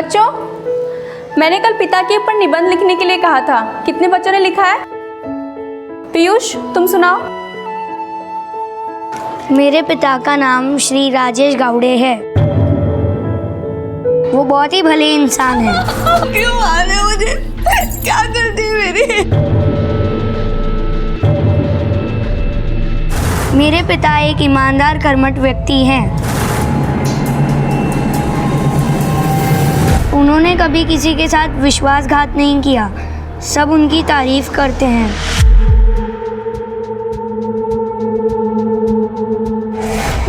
बच्चों, मैंने कल पिता के ऊपर निबंध लिखने के लिए कहा था। कितने बच्चों ने लिखा है? पीयूष, तुम सुनाओ। मेरे पिता का नाम श्री राजेश गावड़े है। वो बहुत ही भले इंसान हैं। क्यों मार रहे हो मुझे? क्या गलती है मेरी? मेरे पिता एक ईमानदार कर्मठ व्यक्ति हैं। उन्होंने कभी किसी के साथ विश्वासघात नहीं किया। सब उनकी तारीफ करते हैं।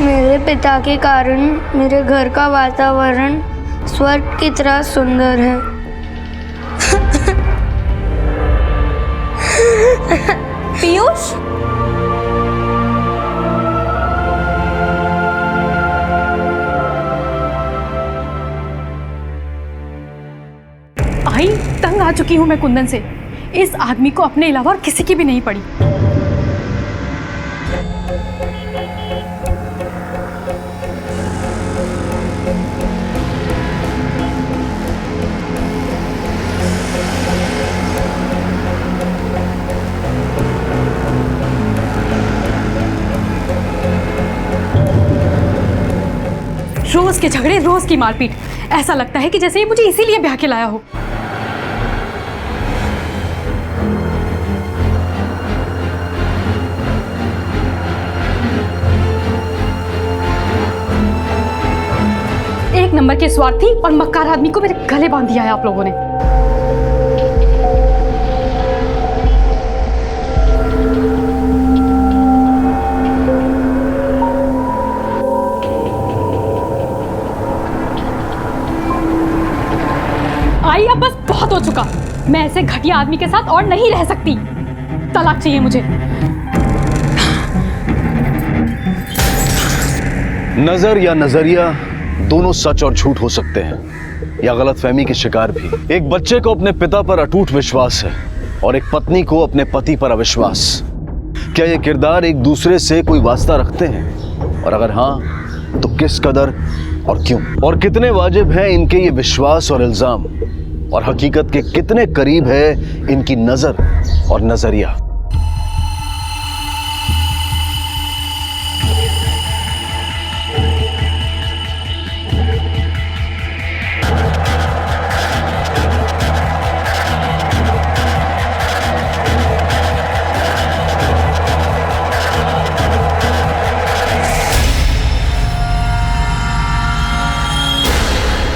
मेरे पिता के कारण मेरे घर का वातावरण स्वर्ग की तरह सुंदर है। पीयूष, आई तंग आ चुकी हूं मैं कुंदन से। इस आदमी को अपने अलावा और किसी की भी नहीं पड़ी। रोज के झगड़े, रोज की मारपीट। ऐसा लगता है कि जैसे ये मुझे इसीलिए ब्याह के लाया हो। एक नंबर के स्वार्थी और मक्कार आदमी को मेरे गले बांध दिया है आप लोगों ने। आई, अब बस बहुत हो चुका। मैं ऐसे घटिया आदमी के साथ और नहीं रह सकती। तलाक चाहिए मुझे। नजर या नजरिया दोनों सच और झूठ हो सकते हैं, या गलतफहमी के शिकार भी। एक बच्चे को अपने पिता पर अटूट विश्वास है और एक पत्नी को अपने पति पर अविश्वास। क्या ये किरदार एक दूसरे से कोई वास्ता रखते हैं, और अगर हाँ तो किस कदर और क्यों? और कितने वाजिब हैं इनके ये विश्वास और इल्जाम, और हकीकत के कितने करीब है इनकी नजर और नजरिया?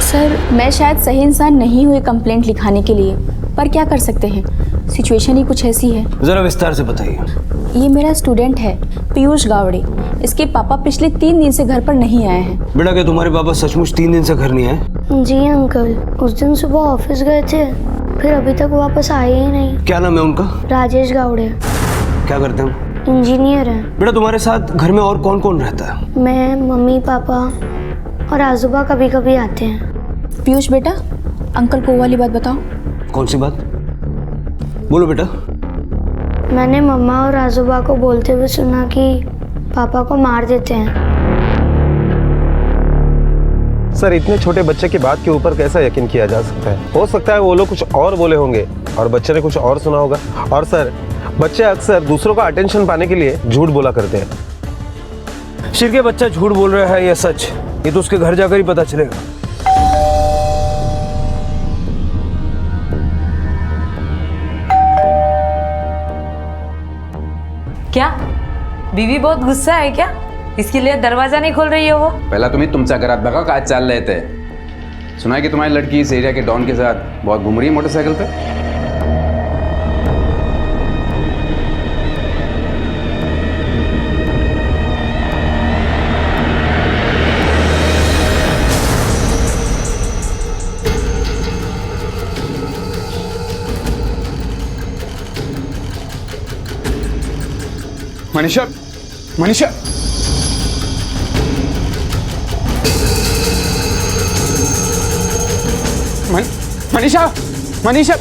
सर, मैं शायद सही इंसान नहीं हुई कंप्लेंट लिखाने के लिए, पर क्या कर सकते हैं, सिचुएशन ही कुछ ऐसी है। जरा विस्तार से बताइए। ये मेरा स्टूडेंट है पीयूष गावड़े। इसके पापा पिछले 3 दिन से घर पर नहीं आए हैं। बेटा, क्या तुम्हारे पापा सचमुच 3 दिन से घर नहीं आए? जी अंकल, उस दिन सुबह ऑफिस गए थे, फिर अभी तक वापस आए ही नहीं। क्या नाम है उनका? राजेश गावड़े। क्या करते हैं? इंजीनियर हैं। बेटा, तुम्हारे साथ घर में और कौन कौन रहता है? मैं, मम्मी, पापा और आजूबा कभी कभी आते हैं। पीयूष बेटा, अंकल को वो वाली बात बताओ। कौन सी बात? बोलो बेटा। मैंने मम्मा और आजूबा को बोलते हुए सुना कि पापा को मार देते हैं। सर, इतने छोटे बच्चे की बात के ऊपर कैसा यकीन किया जा सकता है? हो सकता है वो लोग कुछ और बोले होंगे और बच्चे ने कुछ और सुना होगा। और सर, बच्चे अक्सर दूसरों का अटेंशन पाने के लिए झूठ बोला करते हैं। शिर के बच्चा झूठ बोल रहा है या सच, ये तो उसके घर जाकर ही पता चलेगा। क्या बीवी बहुत गुस्सा है क्या? इसके लिए दरवाजा नहीं खोल रही है वो? पहला तुम्ही तुमच्या घरात बघा काय चाललंय ते। सुना है कि तुम्हारी लड़की इस एरिया के डॉन के साथ बहुत घूम रही है मोटरसाइकिल पे। मनीषा, मनीषा, मनीषा, मनीषा,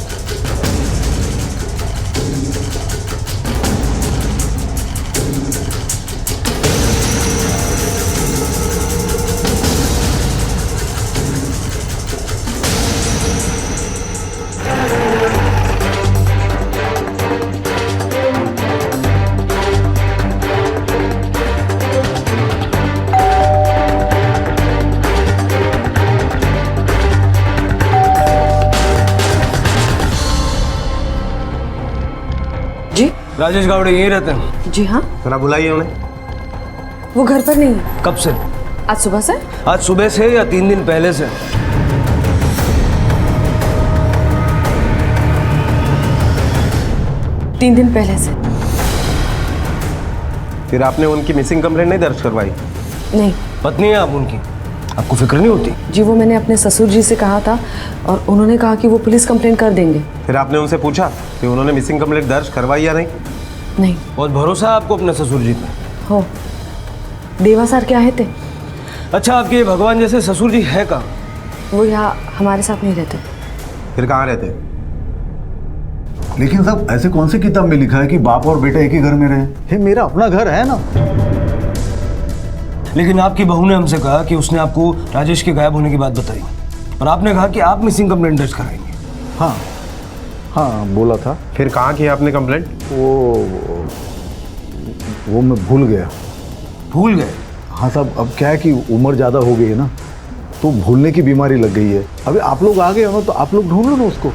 राजेश गावड़े यहीं रहते हैं। जी हाँ, जरा बुलाइए उन्हें। वो घर पर नहीं है। कब से? आज सुबह से। आज सुबह से या 3 दिन पहले से? तीन दिन पहले से। फिर आपने उनकी मिसिंग कंप्लेंट नहीं दर्ज करवाई? नहीं पत्नी है आप उनकी, आपको फिक्र नहीं होती? जी, वो मैंने अपने ससुर जी से कहा था और उन्होंने कहा कि वो पुलिस कंप्लेंट कर देंगे। फिर आपने उनसे पूछा कि उन्होंने मिसिंग कंप्लेंट दर्ज करवाई या नहीं? नहीं। बहुत भरोसा है आपको अपने ससुर जी पे। हो, देवा सर के आए थे। अच्छा, आपके भगवान जैसे ससुर जी है कहाँ? वो यहाँ हमारे साथ नहीं रहते। फिर कहाँ रहते? लेकिन साहब ऐसे कौन सी किताब में लिखा है कि बाप और बेटा एक ही घर में रहे? ये मेरा अपना घर है ना। लेकिन आपकी बहू ने हमसे कहा कि उसने आपको राजेश के गायब होने की बात बताई और आपने कहा कि आप मिसिंग कंप्लेंट दर्ज कराएंगे। हाँ हाँ बोला था। फिर कहाँ किया आपने कंप्लेंट? वो मैं भूल गया। भूल गए? हाँ साहब, अब क्या है कि उम्र ज़्यादा हो गई है ना, तो भूलने की बीमारी लग गई है। अभी आप लोग आ गए हो ना, तो आप लोग ढूंढ लो ना उसको।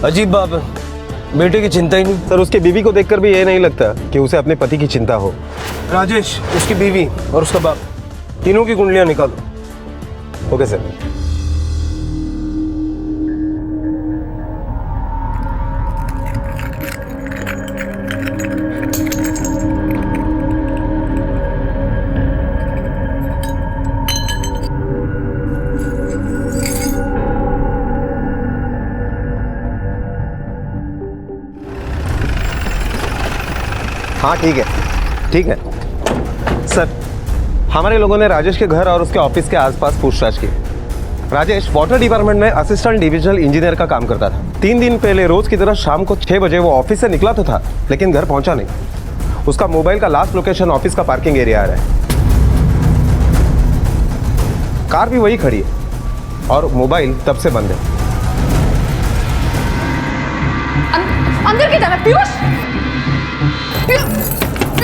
अजीब बात है, बेटे की चिंता ही नहीं। सर, उसकी बीवी को देखकर भी ये नहीं लगता कि उसे अपने पति की चिंता हो। राजेश, उसकी बीवी और उसका बाप, तीनों की कुंडलियां निकालो। Okay sir. हाँ ठीक है सर। हमारे लोगों ने राजेश के घर और उसके ऑफिस के आसपास पूछताछ की। राजेश वाटर डिपार्टमेंट में असिस्टेंट डिविजनल इंजीनियर का काम करता था। 3 दिन पहले रोज की तरह शाम को 6 बजे वो ऑफिस से निकला तो था, लेकिन घर पहुंचा नहीं। उसका मोबाइल का लास्ट लोकेशन ऑफिस का पार्किंग एरिया आ रहा है। कार भी वही खड़ी है और मोबाइल तब से बंद है। अंदर की तरफ पीयूष,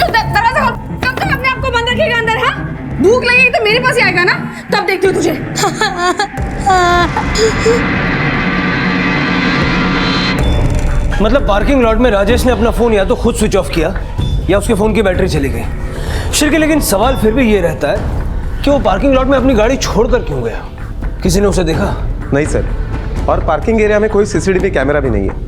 दरवाजा खोल। कब तक अपने आप को बंद रखेगा अंदर? हाँ, भूख लगेगी तो मेरे पास ही आएगा ना, तब देखती हूँ तुझे। मतलब पार्किंग लॉट में राजेश ने अपना फोन या तो खुद स्विच ऑफ किया या उसके फोन की बैटरी चली गई। शिरके, लेकिन सवाल फिर भी ये रहता है कि वो पार्किंग लॉट में अपनी गाड़ी छोड़कर क्यों गया? किसी ने उसे देखा? नहीं सर, और पार्किंग एरिया में कोई सीसीटीवी कैमरा भी नहीं है।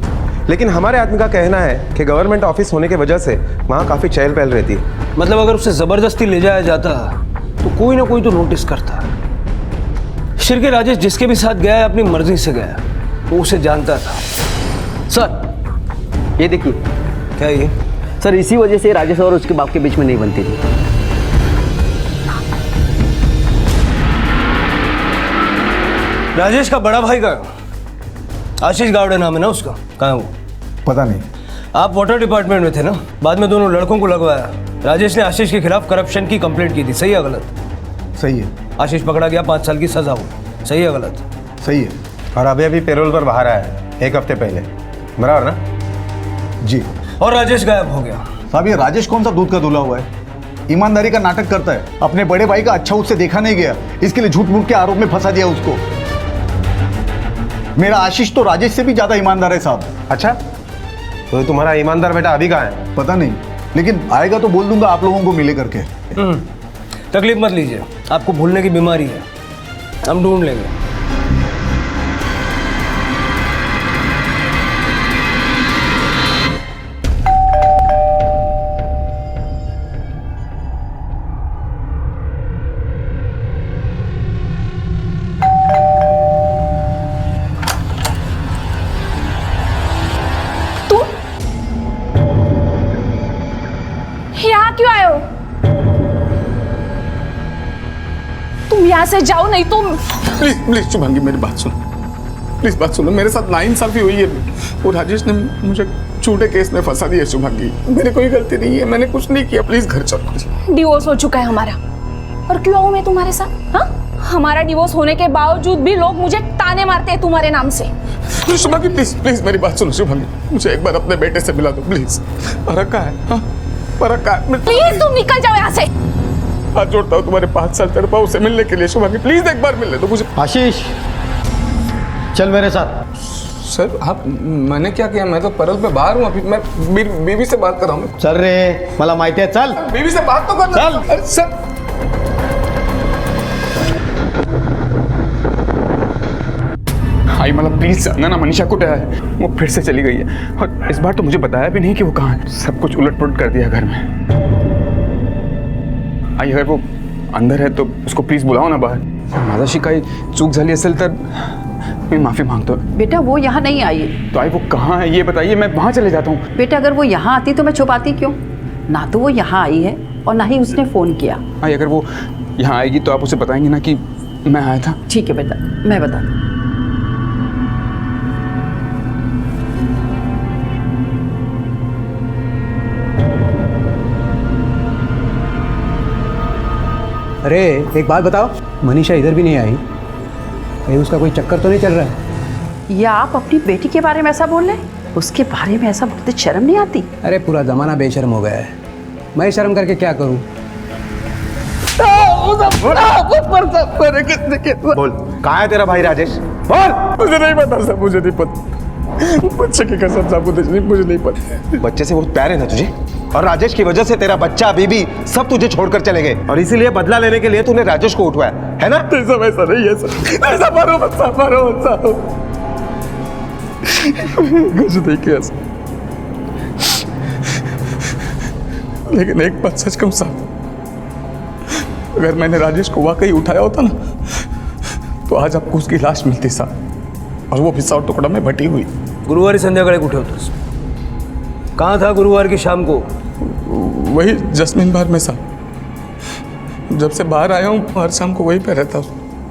लेकिन हमारे आदमी का कहना है कि गवर्नमेंट ऑफिस होने की वजह से वहाँ काफ़ी चहल पहल रहती है। मतलब अगर उसे जबरदस्ती ले जाया जाता तो कोई ना कोई तो नोटिस करता। शिरके, राजेश जिसके भी साथ गया है अपनी मर्जी से गया, वो उसे जानता था। सर ये देखिए। क्या ये? सर इसी वजह से राजेश और उसके बाप के बीच में नहीं बनती थी। राजेश का बड़ा भाई का आशीष गावड़े नाम है ना उसका, कहाँ है वो? पता नहीं। आप वाटर डिपार्टमेंट में थे ना, बाद में दोनों लड़कों को लगवाया। राजेश ने आशीष के खिलाफ करप्शन की कंप्लेंट की थी, सही है गलत? सही है। आशीष पकड़ा गया, 5 साल की सजा हुई, सही है गलत? सही है। और अभी पेरोल पर बाहर आया है 1 हफ्ते पहले, बराबर ना? जी। और राजेश गायब हो गया। साहब ये राजेश कौन सा दूध का धुला हुआ है? ईमानदारी का नाटक करता है। अपने बड़े भाई का अच्छा उससे देखा नहीं गया, इसके लिए झूठ मूठ के आरोप में फंसा दिया उसको। मेरा आशीष तो राजेश से भी ज्यादा ईमानदार है साहब। अच्छा, तो तुम्हारा ईमानदार बेटा अभी कहाँ है? पता नहीं, लेकिन आएगा तो बोल दूंगा आप लोगों को मिले करके। तकलीफ मत लीजिए, आपको भूलने की बीमारी है, हम ढूंढ लेंगे। यहाँ क्यों आए हो? तुम यहाँ से जाओ, नहीं तो प्लीज प्लीज शुभांगी मेरी बात सुनो, प्लीज बात सुनो। मेरे साथ नाइंसाफी हुई है। वो राजेश ने मुझे झूठे केस में फंसा दिया शुभांगी। मेरी कोई गलती नहीं है, मैंने कुछ नहीं किया। प्लीज घर चलो। डिवोर्स हो चुका है हमारा, और क्यों आऊं मैं तुम्हारे साथ? हाँ, हमारा डिवोर्स होने के बावजूद भी लोग मुझे ताने मारते हैं तुम्हारे नाम से। शुभांगी प्लीज प्लीज मेरी बात सुनो। शुभांगी, मुझे एक बार अपने बेटे से मिला दो प्लीज। फर्क का है? हाँ फर्क का है। प्लीज तुम निकल जाओ यहाँ से। हाथ जोड़ता हूँ, तुम्हारे 5 साल तड़पा उसे मिलने के लिए। शुभांगी प्लीज एक बार मिलने दो मुझे। आशीष चल मेरे साथ। सर आप मैंने क्या किया? मैं तो परल पे बाहर हूँ अभी। मैं बीवी से बात कर रहा हूँ। चल रे, मला माहिती आहे, चल. बीवी से बात तो कर चल. अरे सर आई मला प्लीज सांगा ना मनीषा कुठे आहे? वो फिर से चली गई है और इस बार तो मुझे बताया भी नहीं कि वो कहाँ है. सब कुछ उलट पुलट कर दिया घर में. आई अगर वो अंदर है तो उसको प्लीज बुलाओ ना बाहर. माझ्याशी काही चूक झाली असेल तर मैं माफी मांगता हूँ. बेटा वो यहाँ नहीं आई है। तो आई वो कहाँ है ये बताइए, मैं वहाँ चले जाता हूँ. बेटा अगर वो यहाँ आती तो मैं छुपाती क्यों? ना तो वो यहाँ आई है और ना ही उसने फोन किया। आई अगर वो यहाँ आएगी तो आप उसे बताएंगे ना कि मैं आया था. ठीक है बेटा, मैं बता दूँ। अरे एक बात बताओ, मनीषा इधर भी नहीं आई, कहीं उसका कोई चक्कर तो नहीं चल रहा है? या आप अपनी बेटी के बारे में ऐसा बोल रहे हैं? उसके बारे में ऐसा बोलते शर्म नहीं आती? अरे पूरा जमाना बेशर्म हो गया है, मैं शर्म करके क्या करूं? बोल, कहाँ है तेरा भाई राजेश? बोल. मुझे नहीं पता सर, मुझे नहीं पता. बच्चे की कसम साहब, मुझे नहीं पता. बच्चे से बहुत प्यार है ना तुझे, और राजेश की वजह से तेरा बच्चा बीबी सब तुझे छोड़कर चले गए, और इसीलिए बदला लेने के लिए तूने राजेश को उठवाया है ना? ऐसा वैसा नहीं है सर. ऐसा मारो मत साहब, मारो मत साहब. कुछ नहीं किया सर. लेकिन एक बात सच कहूं साहब, अगर मैंने राजेश को वाकई उठाया होता ना तो आज आपको उसकी लाश मिलती साहब, और वो पिसा और टुकड़ा में बटी हुई. गुरुवारी संध्याकाळी कुठे होतोस? कहाँ था गुरुवार की शाम को? वही जस्मिन बार में साहब. जब से बाहर आया हूँ हर शाम को वहीं पे रहता हूँ.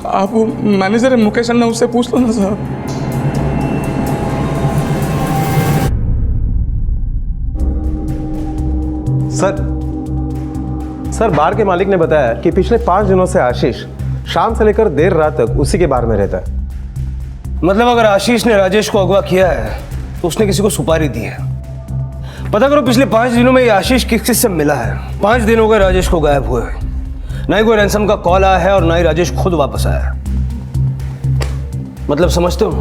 आप वो मैनेजर है मुकेश अन्ना, उससे पूछ लो ना साहब. सर बार के मालिक ने बताया कि पिछले 5 दिनों से आशीष शाम से लेकर देर रात तक उसी के बार में रहता है. मतलब अगर आशीष ने राजेश को अगवा किया है तो उसने किसी को सुपारी दी है. पता करो पिछले 5 दिनों में ये आशीष किस किस से मिला है. 5 दिन हो गए राजेश को गायब हुए, ना ही कोई रैंसम का कॉल आया है और ना ही राजेश खुद वापस आया है. मतलब समझते हो?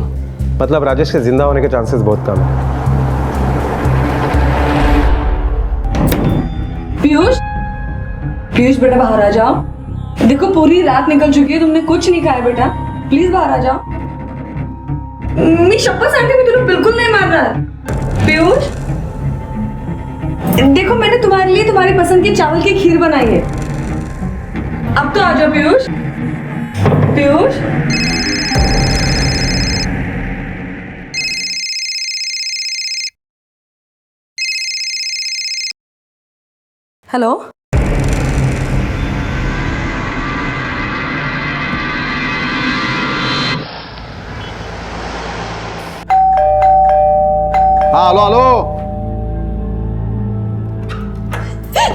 मतलब राजेश के जिंदा होने के चांसेस बहुत कम है. पीयूष, पीयूष बेटा बाहर आ जाओ. देखो पूरी रात निकल चुकी है, तुमने कुछ नहीं खाया बेटा. प्लीज बाहर आ जाओ. मैं शपथ सांगते हुए तुम्हें बिल्कुल नहीं मार रहा. पीयूष देखो, मैंने तुम्हारे लिए तुम्हारी पसंद की चावल की खीर बनाई है. अब तो आ जाओ पीयूष. पीयूष हेलो. हाँ हेलो हेलो.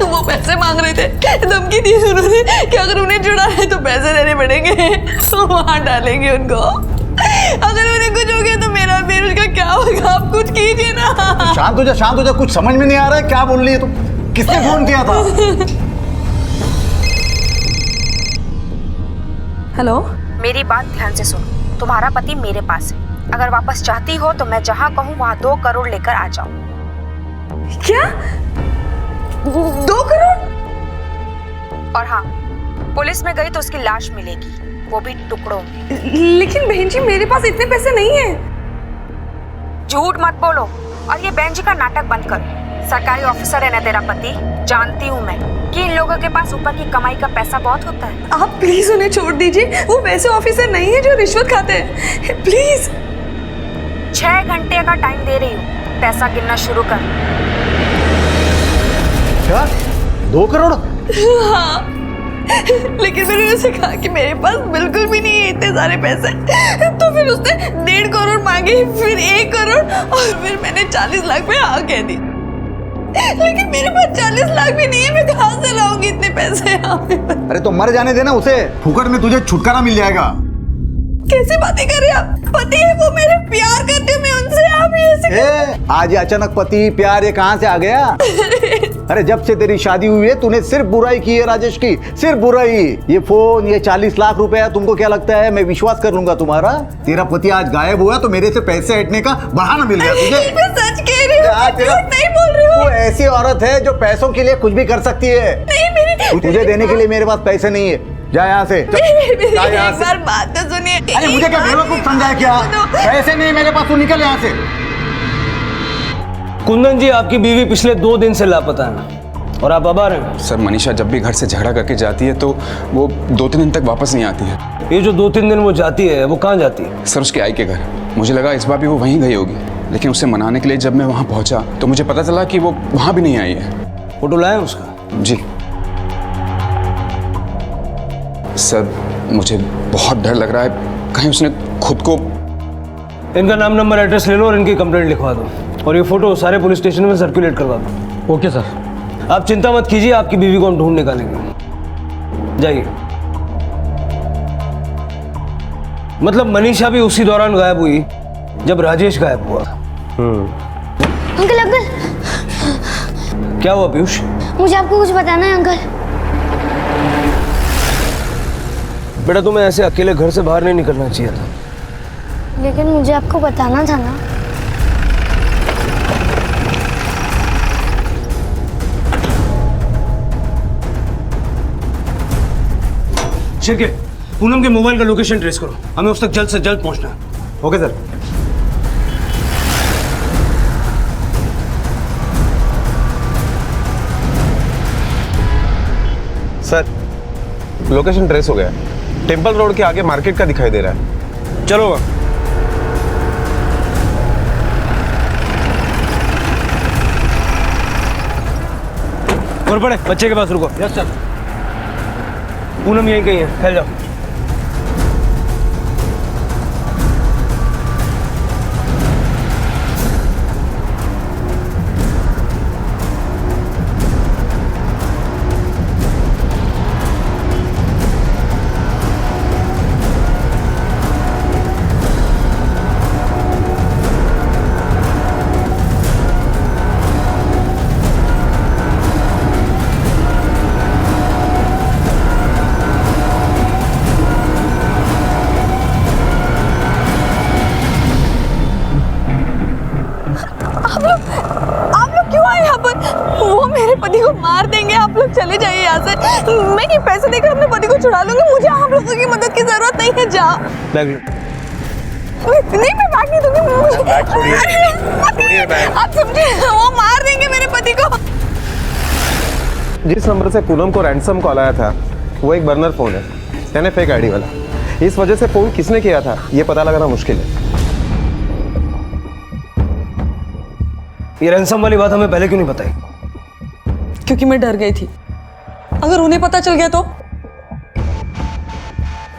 वो पैसे मांग रहे थे, धमकी दी उन्होंने कि अगर उन्हें जुड़ा है तो पैसे देने पड़ेंगे, तो वहां डालेंगे उनको. अगर उन्हें कुछ हो गया तो मेरा फिर उसका क्या होगा? आप कुछ कीजिए ना. शांत हो जा, कुछ समझ में नहीं आ रहा है क्या बोल रही है तुम. किसने फोन किया था? हेलो. मेरी बात ध्यान से सुनो. तुम्हारा पति मेरे पास है. अगर वापस चाहती हो तो मैं जहाँ कहूँ वहाँ 2 करोड़ लेकर आ जाओ. क्या? 2 करोड़? और हाँ, पुलिस में गई तो उसकी लाश मिलेगी, वो भी टुकड़ों में. लेकिन बहन जी मेरे पास इतने पैसे नहीं है. झूठ मत बोलो और ये बहन जी का नाटक बंद करो. सरकारी ऑफिसर है ना तेरा पति, जानती हूँ मैं कि इन लोगों के पास ऊपर की कमाई का पैसा बहुत होता है. आप प्लीज उन्हें छोड़ दीजिए. वो वैसे ऑफिसर नहीं है जो रिश्वत खाते हैं. प्लीज. 6 घंटे का टाइम दे रही हूँ, पैसा गिनना शुरू कर. क्या? 2 करोड़? हाँ, लेकिन मैंने उसे कहा कि मेरे पास बिल्कुल भी नहीं है इतने सारे पैसे. तो फिर उसने 1.5 करोड़ मांगे, फिर 1 करोड़, और फिर मैंने 40 लाख में हाँ कह दी. लेकिन मेरे पास 40 लाख भी नहीं है. मैं कहाँ से लाऊंगी इतने पैसे? अरे तो मर जाने देना उसे, फुकट में तुझे छुटकारा मिल जाएगा. कैसे बातें कर रहे हैं आप? पति है वो, मेरे प्यार करते मैं उनसे. आप ये ऐसे आज ये अचानक पति प्यार ये कहाँ से आ गया? अरे जब से तेरी शादी हुई है तूने सिर्फ बुराई की है राजेश की, सिर्फ बुराई। ये फोन, ये 40 लाख रुपया, तुमको क्या लगता है मैं विश्वास कर लूंगा तुम्हारा? तेरा पति आज गायब हुआ तो मेरे से पैसे हटने का बहाना मिल गया तुझे। मैं सच कह रही हूँ, झूठ नहीं बोल रही हूँ। तू ऐसी औरत है जो पैसों के लिए कुछ भी कर सकती है। नहीं मेरी तुझे देने के लिए मेरे पास पैसे नहीं है, जा यहाँ से। जा यहाँ एक से। बार बात तो सुनिए। अरे मुझे क्या बेवकूफ समझा क्या? पैसे नहीं मेरे पास, तू निकल यहाँ से। कुंदन जी, आपकी बीवी पिछले 2 दिन से लापता है और आप अब आ रहे हैं। सर मनीषा जब भी घर से झगड़ा करके जाती है तो वो 2-3 दिन तक वापस नहीं आती है। ये जो 2-3 दिन वो जाती है वो कहाँ जाती है? सर उसके आई के घर। मुझे लगा इस बार भी वो वहीं गई होगी, लेकिन उसे मनाने के लिए जब मैं वहाँ पहुँचा तो मुझे पता चला कि वो वहाँ भी नहीं आई है। फोटो लाए उसका? जी सर, मुझे बहुत डर लग रहा है कहीं उसने खुद को। इनका नाम, नंबर, एड्रेस ले लो और इनकी कंप्लेंट लिखवा दो और ये फोटो सारे पुलिस स्टेशन में सर्कुलेट करवा दो। Okay sir. आप चिंता मत कीजिए, आपकी बीवी को हम ढूंढ निकालेंगे। जाइए। मतलब मनीषा भी उसी दौरान गायब हुई जब राजेश गायब हुआ। अंकल अंकल, क्या हुआ पीयूष? मुझे आपको कुछ बताना है अंकल। बेटा तुम्हें ऐसे अकेले घर से बाहर नहीं निकलना चाहिए था। लेकिन मुझे आपको बताना था ना। ठीक है, पूनम के मोबाइल का लोकेशन ट्रेस करो, हमें उस तक जल्द से जल्द पहुंचना है। Okay sir. Sir location trace हो गया, टेम्पल रोड के आगे मार्केट का दिखाई दे रहा है। चलो। और बड़े बच्चे के पास रुको। Yes sir. पूनम यहीं कहीं है, फैल जाओ। आप लोग क्यों आए यहाँ पर? वो मेरे पति को मार देंगे। आप लोग चले जाइए यहाँ से। मैं ये पैसे देकर अपने पति को छुड़ा लूंगी। मुझे आप लोगों की मदद की जरूरत नहीं है। जा। बैग लो। नहीं मैं बैग नहीं दूंगी। आप समझे, वो मार देंगे मेरे पति को। जिस नंबर से पूनम को रैंसम कॉल आया था वो एक बर्नर फोन है, यानी फेक आईडी वाला। इस वजह से फोन किसने किया था ये पता लगाना मुश्किल है। ये रैंसम वाली बात हमें पहले क्यों नहीं बताई? क्योंकि मैं डर गई थी, अगर उन्हें पता चल गया तो।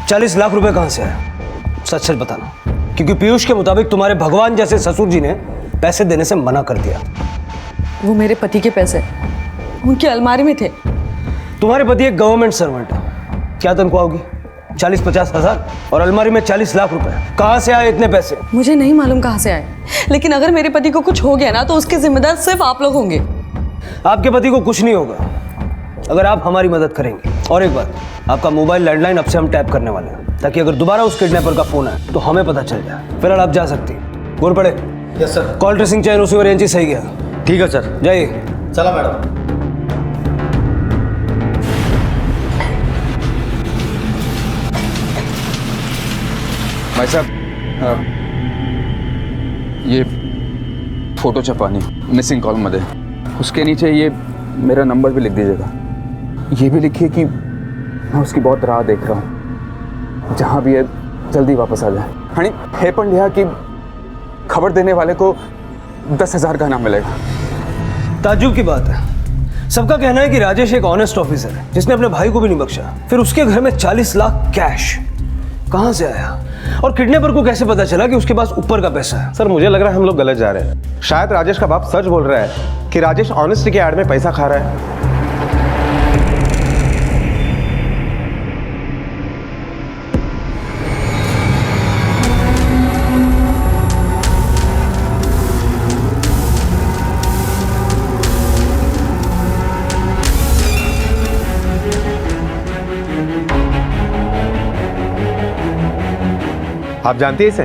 40 लाख रुपए कहां से आए? सच सच बताना, क्योंकि पीयूष के मुताबिक तुम्हारे भगवान जैसे ससुर जी ने पैसे देने से मना कर दिया। वो मेरे पति के पैसे उनकी अलमारी में थे। तुम्हारे पति एक गवर्नमेंट सर्वेंट है, क्या तनख्वाह होगी? 40-50 हजार, और अलमारी में 40 लाख रुपए। कहां से आए इतने पैसे? मुझे नहीं मालूम कहां से आए, लेकिन अगर मेरे पति को कुछ हो गया ना तो उसके जिम्मेदार सिर्फ आप लोग होंगे। आपके पति को कुछ नहीं होगा अगर आप हमारी मदद करेंगे। और एक बात, आपका मोबाइल लैंडलाइन अब से हम टैप करने वाले हैं, ताकि अगर दोबारा उस किडनैपर का फोन आए तो हमें पता चल जाए। फिलहाल आप जा सकती हैं। गोर पड़े। Yes sir. कॉल ट्रेसिंग चैन उसी रेंज सही गया। ठीक है सर। जाइए। चला मैडम। भाई साहब, ये फोटो छपानी मिसिंग कॉल मध्ये, उसके नीचे ये मेरा नंबर भी लिख दीजिएगा। ये भी लिखिए कि मैं उसकी बहुत राह देख रहा हूँ, जहाँ भी है जल्दी वापस आ जाए। आणि हे पण लिहा कि खबर देने वाले को 10,000 का इनाम मिलेगा। ताज्जुब की बात है, सबका कहना है कि राजेश एक ऑनेस्ट ऑफिसर है जिसने अपने भाई को भी नहीं बख्शा। फिर उसके घर में 40 लाख कैश कहां से आया? और किडनैपर को कैसे पता चला कि उसके पास ऊपर का पैसा है? सर मुझे लग रहा है हम लोग गलत जा रहे हैं। शायद राजेश का बाप सच बोल रहा है कि राजेश ऑनेस्टी के आड़ में पैसा खा रहा है। आप जानती है इसे?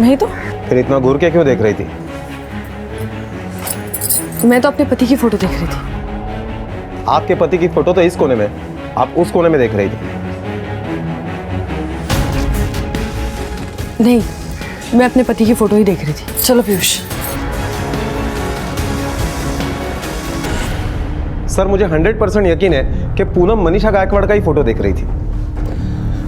नहीं तो फिर इतना घूर के क्यों देख रही थी? मैं तो अपने पति की फोटो देख रही थी। आपके पति की फोटो तो इस कोने में, आप उस कोने में देख रही थी। नहीं, मैं अपने पति की फोटो ही देख रही थी। चलो पीयूष। सर मुझे 100% यकीन है कि पूनम मनीषा गायकवाड़ का ही फोटो देख रही थी।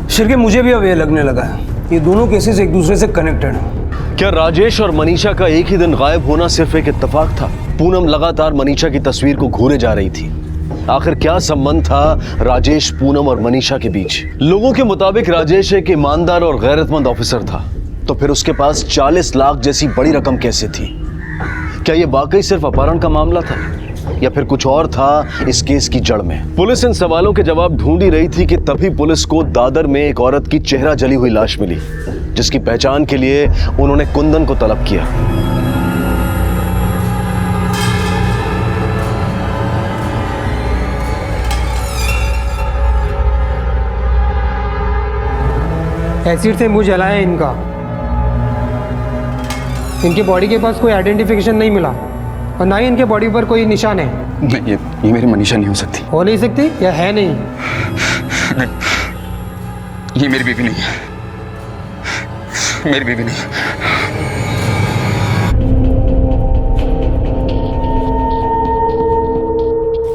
शिरके मुझे भी अब ये लगने लगा है ये दोनों केसेस एक दूसरे से कनेक्टेड हैं। क्या राजेश और मनीषा का एक ही दिन गायब होना सिर्फ एक इत्तेफाक था? पूनम लगातार मनीषा की तस्वीर को घूरे जा रही थी। आखिर क्या संबंध था राजेश, पूनम और मनीषा के बीच? लोगों के मुताबिक राजेश एक ईमानदार और गैरतमंद ऑफिसर था, तो फिर उसके पास 40 लाख जैसी बड़ी रकम कैसे थी? क्या यह वाकई सिर्फ अपहरण का मामला था या फिर कुछ और था इस केस की जड़ में? पुलिस इन सवालों के जवाब ढूंढ ही रही थी कि तभी पुलिस को दादर में एक औरत की चेहरा जली हुई लाश मिली, जिसकी पहचान के लिए उन्होंने कुंदन को तलब किया। एसिड से मुंह जलाया इनका। इनकी बॉडी के पास कोई आइडेंटिफिकेशन नहीं मिला और ना ही इनके बॉडी पर कोई निशान है। नहीं, ये मेरी मनीषा नहीं हो सकती। हो नहीं सकती या है नहीं? नहीं, ये मेरी बीवी नहीं है, मेरी बीवी नहीं।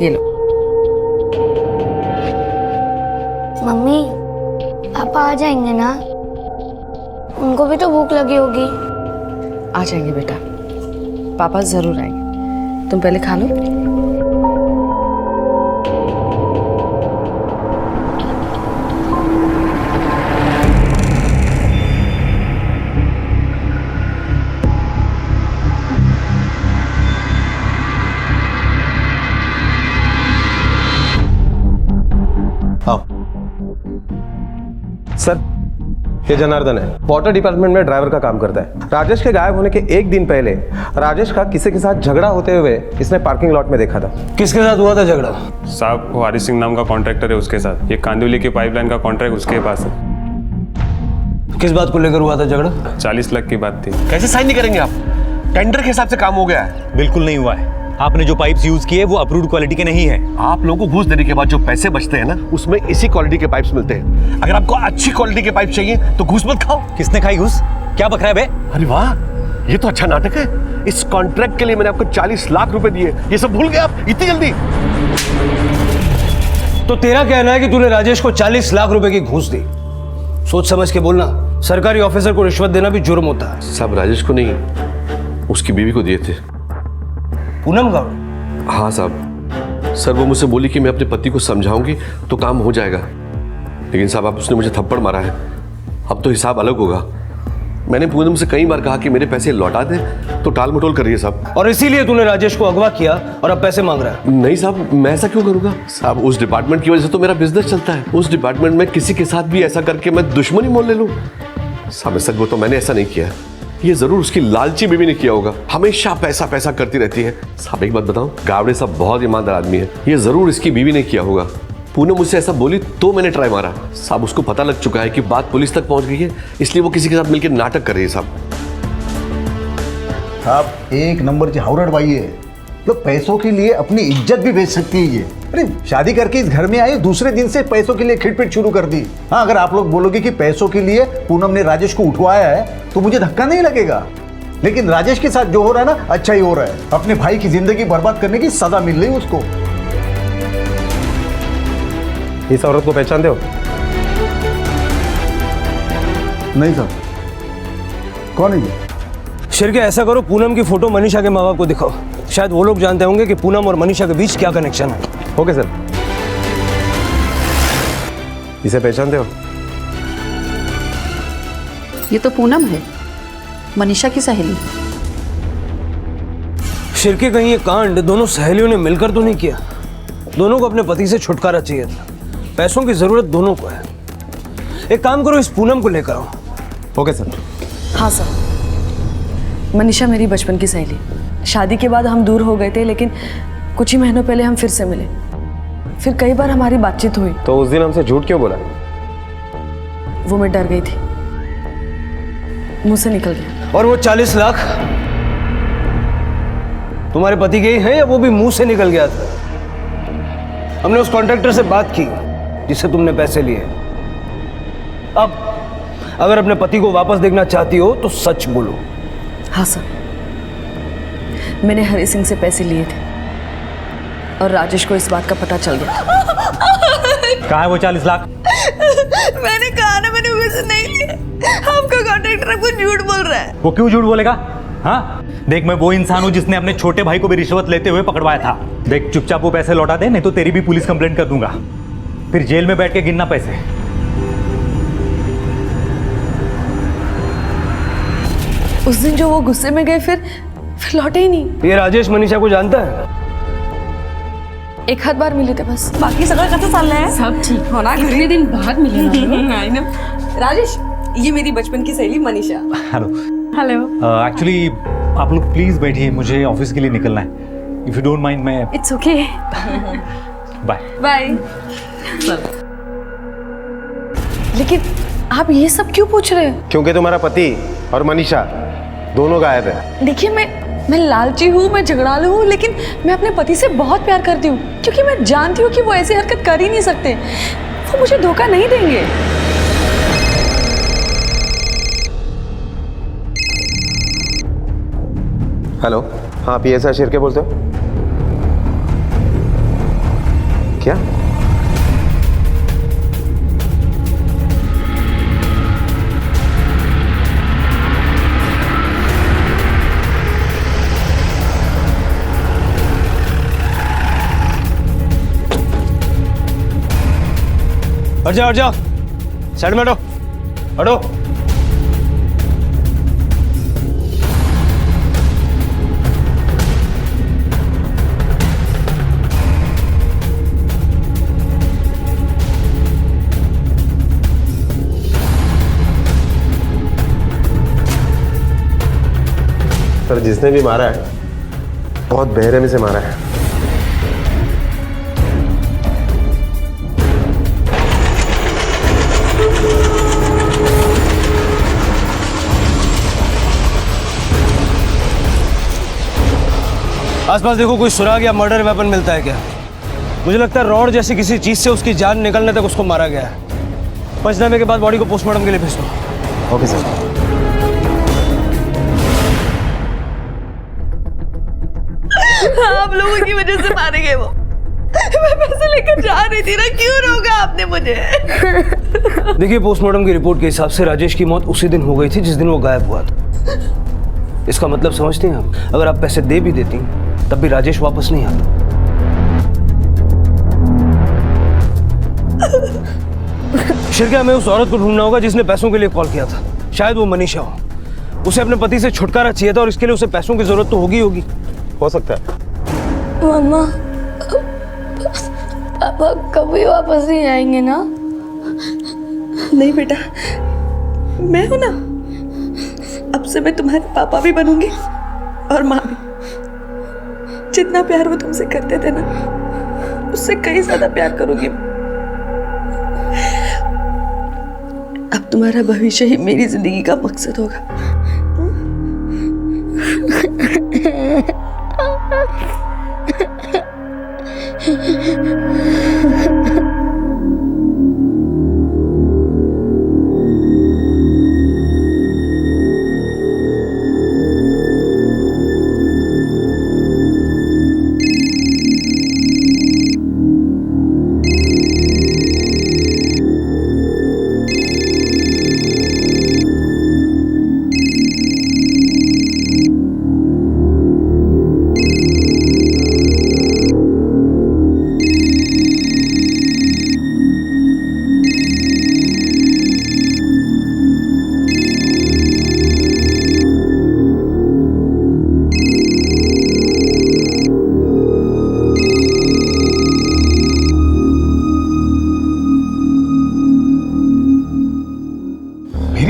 ये लो। मम्मी पापा आ जाएंगे ना? उनको भी तो भूख लगी होगी। आ जाएंगे बेटा, पापा जरूर आएंगे। तुम पहले खा लो। सर ये जनार्दन है, वाटर डिपार्टमेंट में ड्राइवर का काम करता है। राजेश के गायब होने के एक दिन पहले राजेश का किसी के साथ झगड़ा होते हुए इसने पार्किंग लॉट में देखा था। किसके साथ हुआ था झगड़ा? साहब वो हरी सिंह नाम का कॉन्ट्रैक्टर है, उसके साथ। ये कांदिवली की पाइपलाइन का कॉन्ट्रैक्ट उसके पास है। किस बात को लेकर हुआ था झगड़ा? 40 लाख की बात थी। कैसे साइन नहीं करेंगे आप? टेंडर के हिसाब से काम हो गया है। बिल्कुल नहीं हुआ है। आपने जो पाइप्स यूज किए वो अप्रूव्ड क्वालिटी के नहीं है। आप लोगों को घूस देने के बाद जो पैसे बचते हैं ना, उसमें इसी क्वालिटी के पाइप्स मिलते हैं। अगर आपको अच्छी क्वालिटी के पाइप चाहिए तो घूस मत खाओ। किसने खाई घूस? क्या बक रहा है बे? अरे वाह, ये तो अच्छा नाटक है। इस कॉन्ट्रैक्ट के लिए मैंने आपको 40 लाख रुपए दिए, ये सब भूल गए आप इतनी जल्दी? तो तेरा कहना है कि तूने राजेश को 40 लाख रुपए की घूस दी? सोच समझ के बोलना, सरकारी ऑफिसर को रिश्वत देना भी जुर्म होता है। साहब राजेश को नहीं, उसकी बीवी को दिए थे। पूनम गौड़? हाँ साहब। सर वो मुझसे बोली कि मैं अपने पति को समझाऊंगी तो काम हो जाएगा, लेकिन साहब आप उसने मुझे थप्पड़ मारा है। अब तो हिसाब अलग होगा। मैंने पूनम से कई बार कहा कि मेरे पैसे लौटा दे, तो टाल मटोल कर रही है साहब। और इसीलिए तूने राजेश को अगवा किया और अब पैसे मांग रहा है? नहीं साहब, मैं ऐसा क्यों करूंगा? साहब उस डिपार्टमेंट की वजह से तो मेरा बिजनेस चलता है। उस डिपार्टमेंट में किसी के साथ भी ऐसा करके मैं दुश्मनी मोल ले लूं? साहब सच बोलो तो मैंने ऐसा नहीं किया। ये जरूर उसकी लालची बीवी ने किया होगा। हमेशा पैसा पैसा करती रहती है। साहब एक बात बताऊं, गावड़े साहब बहुत ईमानदार आदमी है। ये जरूर इसकी बीवी ने किया होगा। पूनम मुझसे ऐसा बोली तो मैंने ट्राई मारा। साहब उसको पता लग चुका है कि बात पुलिस तक पहुंच गई है, इसलिए वो किसी के साथ मिलकर नाटक कर रही है। साहब एक नंबर की हावरड़ बाई है। तो पैसों के लिए अपनी इज्जत भी बेच सकती है ये। अरे शादी करके इस घर में आई, दूसरे दिन से पैसों के लिए खिटपिट शुरू कर दी। हाँ, अगर आप लोग बोलोगे कि पैसों के लिए पूनम ने राजेश को उठवाया है तो मुझे धक्का नहीं लगेगा, लेकिन राजेश के साथ जो हो रहा है ना, अच्छा ही हो रहा है। अपने भाई की जिंदगी बर्बाद करने की सजा मिल रही उसको। इस औरत को पहचानते हो? नहीं साहब। कौन है ये? शिरके ऐसा करो, पूनम की फोटो मनीषा के माँ बाप को दिखाओ। शायद वो लोग जानते होंगे कि पूनम और मनीषा के बीच क्या कनेक्शन है। Okay sir. इसे पहचानते हो? ये तो पूनम है, मनीषा की सहेली। शिरके कहीं ये कांड दोनों सहेलियों ने मिलकर तो नहीं किया? दोनों को अपने पति से छुटकारा चाहिए था। पैसों की जरूरत दोनों को है। एक काम करो, इस पूनम को लेकर आओ। Okay sir. हाँ सर। मनीषा मेरी बचपन की सहेली। शादी के बाद हम दूर हो गए थे, लेकिन कुछ ही महीनों पहले हम फिर से मिले। फिर कई बार हमारी बातचीत हुई। तो उस दिन हमसे झूठ क्यों बोला? वो मैं डर गई थी, मुंह से निकल गया। और वो 40 लाख तुम्हारे पति के ही हैं या वो भी मुंह से निकल गया था? हमने उस कॉन्ट्रैक्टर से बात की जिससे तुमने पैसे लिए। अब अगर अपने पति को वापस देखना चाहती हो तो सच बोलो। हाँ सर, मैंने हरि सिंह से पैसे लिए थे और राजेश को इस बात का पता चल गया। कहाँ है वो 40 लाख? मैंने कहा ना, मैंने वैसे नहीं लिए। आपका कॉन्ट्रैक्टर आपको झूठ बोल रहा है। वो क्यों झूठ बोलेगा? हाँ देख, मैं वो इंसान हूँ जिसने अपने छोटे भाई को भी रिश्वत लेते हुए पकड़वाया था। देख, चुपचाप वो पैसे लौटा दे, नहीं तो तेरी भी पुलिस कंप्लेंट कर दूंगा। फिर जेल में बैठ के गिनना पैसे। उस दिन जो वो गुस्से में गए, फिर लौटे ही नहीं। ये राजेश मनीषा को जानता है? एक हाथ बार मिले थे बस। बाकी सगळं कसं चाललंय? सब ठीक होना, कितने दिन बाद मिले ना। I know. राजेश, ये मेरी बचपन की सहेली मनीषा। हेलो। हेलो। एक्चुअली आप लोग प्लीज बैठिए, मुझे ऑफिस के लिए निकलना है। इफ यू डोंट माइंड मैं। It's okay. Bye bye. लेकिन आप ये सब क्यों पूछ रहे हैं? क्योंकि तुम्हारा पति और मनीषा दोनों गायब है। देखिए, मैं लालची हूँ, मैं झगड़ालू हूँ, लेकिन मैं अपने पति से बहुत प्यार करती हूँ, क्योंकि मैं जानती हूँ कि वो ऐसी हरकत कर ही नहीं सकते। वो मुझे धोखा नहीं देंगे। हेलो, हाँ PSI शिर्के बोलते हो? क्या? हट जाओ, साइड में हटो, हटो। सर, जिसने भी मारा है बहुत बेरहमी से मारा है। आसपास देखो, कोई सुराग या मर्डर वेपन मिलता है क्या? मुझे लगता है रॉड जैसी किसी चीज से उसकी जान निकलने तक उसको मारा गया है। पंचनामे के बाद बॉडी को पोस्टमार्टम के लिए भेज दो। Okay sir. आप लोगों की वजह से मारे गए वो। मैं पैसे लेकर जा रही थी ना, क्यों रोका आपने मुझे? देखिए, पोस्टमार्टम की रिपोर्ट के हिसाब से राजेश की मौत उसी दिन हो गई थी जिस दिन वो गायब हुआ था। इसका मतलब समझते हैं आप? अगर आप पैसे दे भी देती तब भी राजेश वापस नहीं आता। शिर्के, हमें उस औरत को ढूंढना होगा जिसने पैसों के लिए कॉल किया था। शायद वो मनीषा हो। उसे अपने पति से छुटकारा चाहिए था और इसके लिए उसे पैसों की जरूरत तो होगी। हो सकता है। मम्मा, पापा कभी वापस नहीं आएंगे ना? नहीं बेटा, मैं हूं ना। अब से मैं तुम्हारे पापा भी बनूंगी और माँ भी। जितना प्यार वो तुमसे करते थे ना, उससे कहीं ज्यादा प्यार करूंगी। अब तुम्हारा भविष्य ही मेरी जिंदगी का मकसद होगा।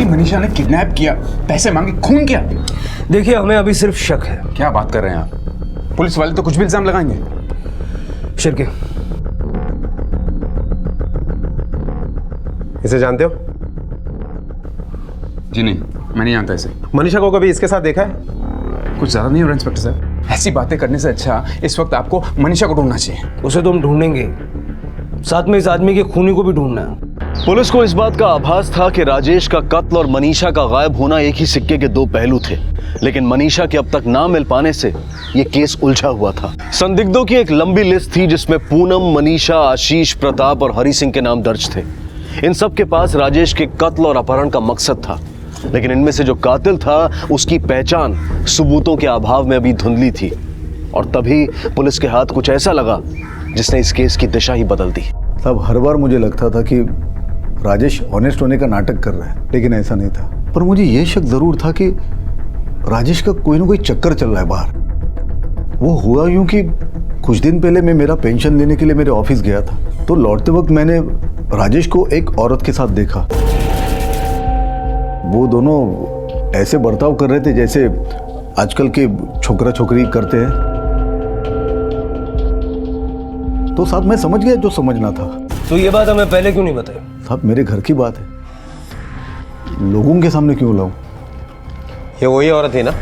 मनीषा ने किडनैप किया, पैसे मांगे, खून किया। देखिए, हमें अभी सिर्फ शक है। क्या बात कर रहे हैं आप? पुलिस वाले तो कुछ भी इल्जाम लगाएंगे। शिर्के, इसे जानते हो? जी नहीं, मैं नहीं जानता इसे। मनीषा को कभी इसके साथ देखा है? कुछ ज़्यादा नहीं हो रहा इंस्पेक्टर साहब? ऐसी बातें करने से अच्छा इस वक्त आपको मनीषा को ढूंढना चाहिए। उसे तो हम ढूंढेंगे, साथ में इस आदमी के खूनी को भी ढूंढना है। पुलिस को इस बात का आभास था कि राजेश का कत्ल और मनीषा का गायब होना एक ही सिक्के के दो पहलू थे, लेकिन मनीषा के अब तक ना मिल पाने से यह केस उलझा हुआ था। संदिग्धों की एक लंबी लिस्ट थी जिसमें पूनम, मनीषा, आशीष, प्रताप और हरि सिंह के नाम दर्ज थे। इन सब के पास राजेश के कत्ल और अपहरण का मकसद था, लेकिन इनमें से जो कातिल था उसकी पहचान सबूतों के अभाव में अभी धुंधली थी। और तभी पुलिस के हाथ कुछ ऐसा लगा जिसने इस केस की दिशा ही बदल दी। साहब, हर बार मुझे लगता था कि राजेश ऑनेस्ट होने का नाटक कर रहा है, लेकिन ऐसा नहीं था। पर मुझे यह शक जरूर था कि राजेश का कोई ना कोई चक्कर चल रहा है बाहर। वो हुआ यूं कि कुछ दिन पहले मैं मेरा पेंशन लेने के लिए मेरे ऑफिस गया था, तो लौटते वक्त मैंने राजेश को एक औरत के साथ देखा। वो दोनों ऐसे बर्ताव कर रहे थे जैसे आजकल के छोकरा छोकरी करते हैं। तो साहब मैं समझ गया जो समझना था। तो ये बात हमें पहले क्यों नहीं बताई? साहब मेरे घर की बात है, लोगों के सामने क्यों लाऊं? ये वही औरत थी ना?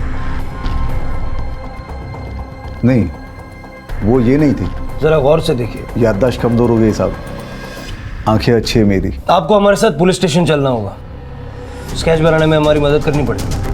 नहीं, वो ये नहीं थी। जरा गौर से देखिए। याददाश्त कमजोर हो गई साहब, आंखें अच्छी है मेरी। आपको हमारे साथ पुलिस स्टेशन चलना होगा, स्केच बनाने में हमारी मदद करनी पड़ेगी।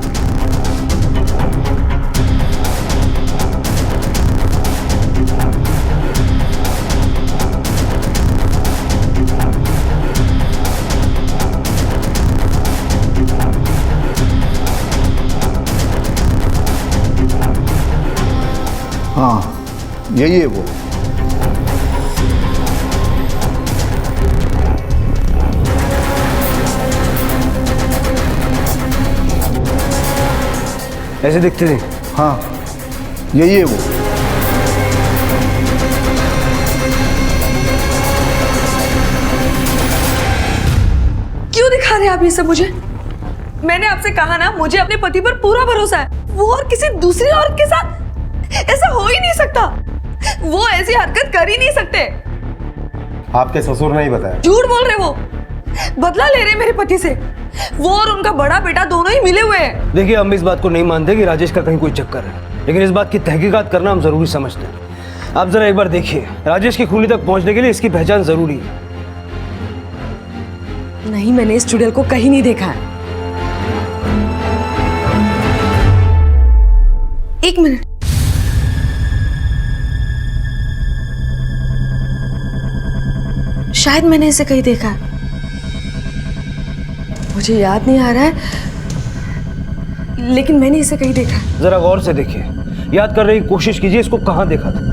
हाँ, यही है वो। ऐसे दिखते थे? हाँ, यही है वो। क्यों दिखा रहे आप ये सब मुझे? मैंने आपसे कहा ना, मुझे अपने पति पर पूरा भरोसा है। वो और किसी दूसरी औरत के साथ ऐसा हो ही नहीं सकता। वो ऐसी हरकत कर ही नहीं सकते। आपके ससुर ने ही बताया? झूठ बोल रहे वो, बदला ले रहे मेरे पति से। वो और उनका बड़ा बेटा दोनों ही मिले हुए हैं। देखिए, हम इस बात को नहीं मानते कि राजेश का कहीं कोई चक्कर है, लेकिन इस बात की तहकीकात करना हम जरूरी समझते हैं। आप जरा एक बार देखिए, राजेश की खूनी तक पहुंचने के लिए इसकी पहचान जरूरी है। नहीं, मैंने इस चुड़ैल को कहीं नहीं देखा है। एक मिनट, शायद मैंने इसे कहीं देखा है, मुझे याद नहीं आ रहा है, लेकिन मैंने इसे कहीं देखा है। जरा गौर से देखिए, याद करने की कोशिश कीजिए इसको कहां देखा था।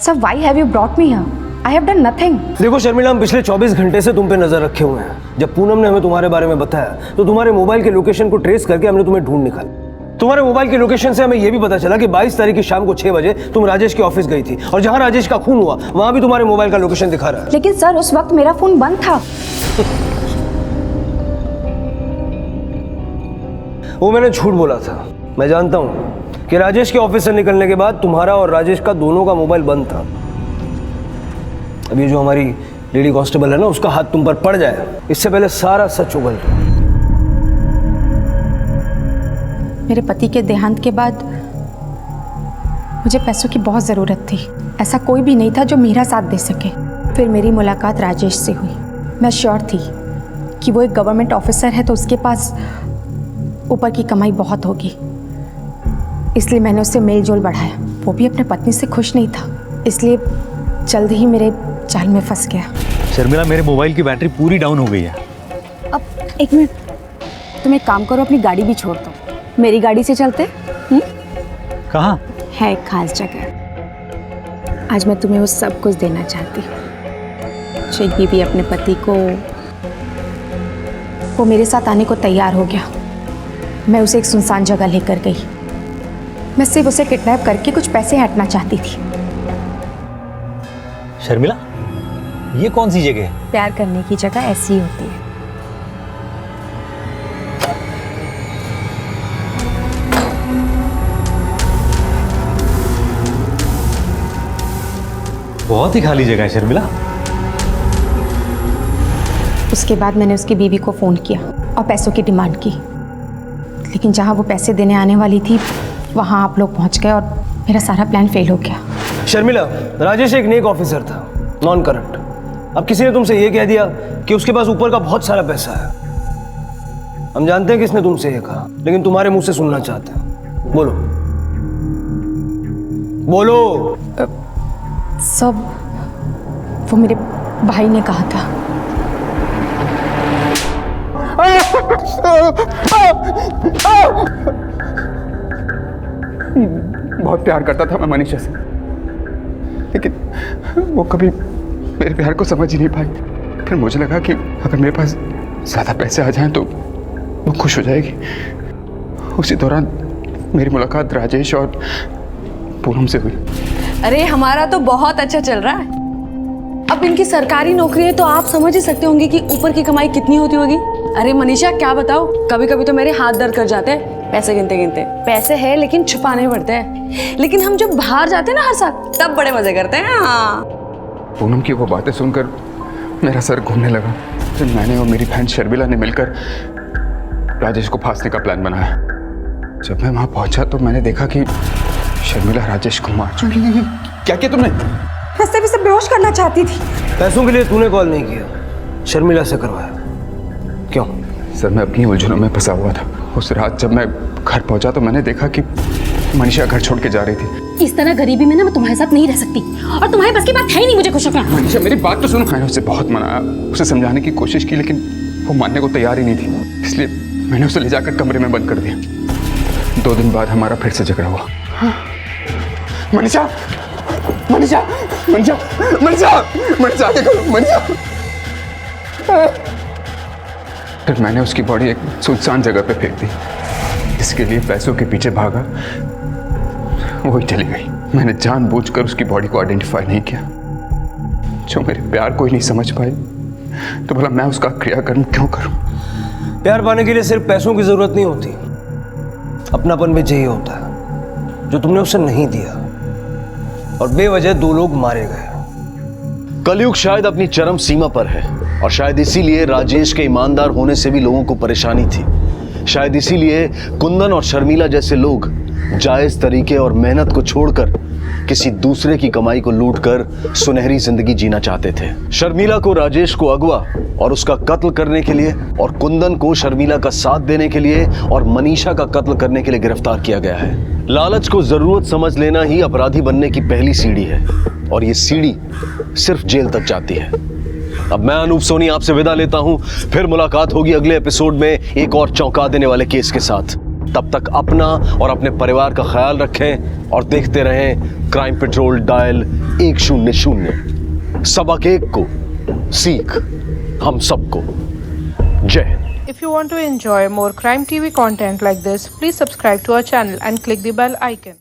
Sir, why have you brought me here? I have done nothing. देखो शर्मिला, हम पिछले 24 घंटे से तुम पे नजर रखे हुए हैं। जब पूनम ने हमें तुम्हारे बारे में बताया तो तुम्हारे मोबाइल के लोकेशन को ट्रेस करके हमने तुम्हें ढूंढ निकाला। तुम्हारे मोबाइल के लोकेशन से हमें यह भी पता चला कि 22 तारीख की शाम को 6 बजे तुम राजेश के ऑफिस गई थी, और जहां राजेश का खून हुआ वहां भी तुम्हारे मोबाइल का लोकेशन दिखा रहा है। लेकिन सर, उस वक्त मेरा फोन बंद था। वो मैंने झूठ बोला था। मैं जानता हूं कि राजेश के ऑफिस से निकलने के बाद तुम्हारा और राजेश का दोनों का मोबाइल बंद था। अब ये जो हमारी लेडी कांस्टेबल है ना, उसका हाथ तुम पर पड़ जाए इससे पहले सारा सच उगल जाए। मेरे पति के देहांत के बाद मुझे पैसों की बहुत ज़रूरत थी। ऐसा कोई भी नहीं था जो मेरा साथ दे सके। फिर मेरी मुलाकात राजेश से हुई। मैं श्योर थी कि वो एक गवर्नमेंट ऑफिसर है, तो उसके पास ऊपर की कमाई बहुत होगी, इसलिए मैंने उससे मेल जोल बढ़ाया। वो भी अपने पत्नी से खुश नहीं था, इसलिए जल्द ही मेरे जाल में फंस गया। शर्मिला, मेरे मोबाइल की बैटरी पूरी डाउन हो गई है। अब एक मिनट, तुम एक काम करो, अपनी गाड़ी भी छोड़ दो, मेरी गाड़ी से चलते। कहाँ? है एक खास जगह। आज मैं तुम्हें वो सब कुछ देना चाहती हूँ। शेख बीबी अपने पति को, वो मेरे साथ आने को तैयार हो गया। मैं उसे एक सुनसान जगह लेकर गई। मैं सिर्फ उसे किडनैप करके कुछ पैसे हटना चाहती थी। शर्मिला, ये कौन सी जगह है? प्यार करने की जगह ऐसी ही होती है। बहुत ही खाली जगह है शर्मिला। उसके बाद मैंने उसकी बीवी को फ़ोन किया और पैसों की डिमांड की, लेकिन जहाँ वो पैसे देने आने वाली थी वहाँ आप लोग पहुँच गए और मेरा सारा प्लान फेल हो गया। शर्मिला, राजेश एक नेक ऑफिसर था, नॉन करप्ट। अब किसी ने तुमसे ये कह दिया कि उसके पास ऊपर का बहुत सारा पैसा है। हम जानते हैं किसने तुमसे ये कहा, लेकिन तुम्हारे मुंह से सुनना चाहते हैं। बोलो बोलो। सब वो मेरे भाई ने कहा था। बहुत प्यार करता था मैं मनीषा से, लेकिन वो कभी मेरे प्यार को समझ ही नहीं पाई। फिर मुझे लगा कि अगर मेरे पास ज़्यादा पैसे आ जाएं तो वो खुश हो जाएगी। उसी दौरान मेरी मुलाकात राजेश और पूनम से हुई। अरे हमारा तो बहुत अच्छा चल रहा है। अब इनकी सरकारी नौकरी है तो आप समझ ही सकते होंगे कि ऊपर की कमाई कितनी होती होगी। अरे मनीषा क्या बताओ, कभी कभी तो मेरे हाथ दर्द कर जाते हैं पैसे गिनते गिनते। पैसे है लेकिन छुपाने पड़ते हैं। लेकिन हम जब बाहर जाते हैं ना हर साल, तब बड़े मजे करते हैं। हाँ, पूनम की वो बातें सुनकर मेरा सर घूमने लगा। फिर मैंने और मेरी बहन शर्मिला ने मिलकर राजेश को फांसने का प्लान बनाया। जब मैं वहां पहुंचा तो मैंने देखा कि शर्मिला राजेश को मार चुकी है। क्या किया तुमने? मैं सिर्फ इसे बेहोश करना चाहती थी। पैसों के लिए तूने कॉल नहीं किया, शर्मिला से करवाया। क्यों? सर, मैं अपनी उलझनों में फंसा हुआ था। उस रात जब मैं घर पहुंचा तो मैंने देखा कि मनीषा घर छोड़ के जा रही थी। इस तरह गरीबी में ना मैं तुम्हारे साथ नहीं रह सकती, और तुम्हारे बस की बात है ही नहीं मुझे खुश रखना। मनीषा, मेरी बात तो सुनो। मैंने उसे बहुत मनाया, उसे समझाने की कोशिश की, लेकिन वो मानने को तैयार ही नहीं थी। इसलिए मैंने उसे ले जाकर कमरे में बंद कर दिया। 2 दिन बाद हमारा फिर से झगड़ा हुआ। मनीषा, मनीषा, मनीषा, मनीषा, मनीषा, मनीषा। फिर मैंने उसकी बॉडी एक सुनसान जगह पे फेंक दी। इसके लिए पैसों के पीछे भागा, वही चली गई। मैंने जानबूझकर उसकी बॉडी को आइडेंटिफाई नहीं किया। जो मेरे प्यार को ही नहीं समझ पाई तो भला मैं उसका क्रियाकर्म क्यों करूं? प्यार पाने के लिए सिर्फ पैसों की जरूरत नहीं होती, अपनापन भी चाहिए होता है, जो तुमने उसे नहीं दिया, और बेवजह 2 लोग मारे गए। कलयुग शायद अपनी चरम सीमा पर है, और शायद इसीलिए राजेश के ईमानदार होने से भी लोगों को परेशानी थी। शायद इसीलिए कुंदन और शर्मिला जैसे लोग जायज तरीके और मेहनत को छोड़कर किसी दूसरे की कमाई को लूटकर सुनहरी जिंदगी जीना चाहते थे। शर्मिला को राजेश को अगवा और उसका कत्ल करने के लिए, और कुंदन को शर्मिला का साथ देने के लिए और मनीषा का कत्ल करने के लिए गिरफ्तार किया गया है। लालच को जरूरत समझ लेना ही अपराधी बनने की पहली सीढ़ी है, और ये सीढ़ी सिर्फ जेल तक जाती है। अब मैं अनूप सोनी आपसे विदा लेता हूं। फिर मुलाकात होगी अगले एपिसोड में एक और चौंका देने वाले केस के साथ। तब तक अपना और अपने परिवार का ख्याल रखें और देखते रहें क्राइम पेट्रोल डायल 100। सबक एक को सीख हम सबको। जय Hind. If you want to enjoy more Crime TV content like this, please subscribe to our channel and click the bell icon.